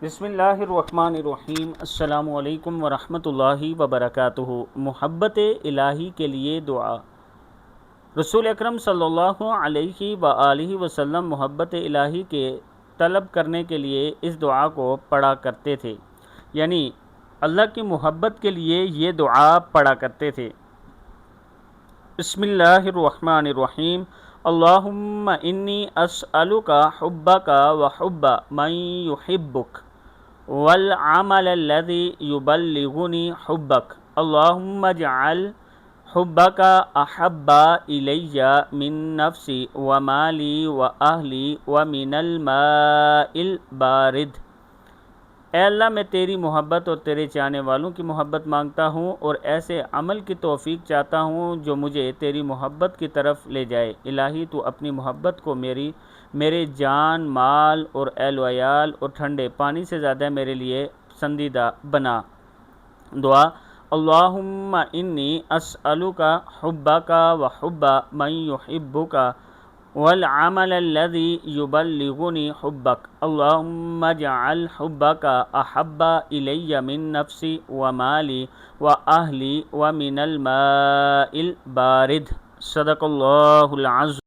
بسم اللہ الرحمن الرحیم۔ السلام علیکم ورحمۃ اللہ وبرکاتہ۔ محبت الہی کے لیے دعا۔ رسول اکرم صلی اللہ علیہ وآلہ وسلم محبت الہی کے طلب کرنے کے لیے اس دعا کو پڑھا کرتے تھے، یعنی اللہ کی محبت کے لیے یہ دعا پڑھا کرتے تھے۔ بسم اللہ الرحمن الرحیم۔ اللہم انی اسألک حبک وحب من یحبک والعمل الذي يبلغني حبك اللهم اجعل حبك احب الي من نفسي ومالي واهلي ومن الماء البارد۔ اے اللہ، میں تیری محبت اور تیرے چاہنے والوں کی محبت مانگتا ہوں اور ایسے عمل کی توفیق چاہتا ہوں جو مجھے تیری محبت کی طرف لے جائے۔ الہی تو اپنی محبت کو میرے جان، مال اور اہل و عیال اور ٹھنڈے پانی سے زیادہ میرے لیے پسندیدہ بنا۔ دعا: اللہم انی اسألک حبک وحب من یحبک والعمل الذي يبلغني حبك اللهم اجعل حبك احب الي من نفسي ومالي واهلي ومن الماء البارد۔ صدق اللہ العظیم۔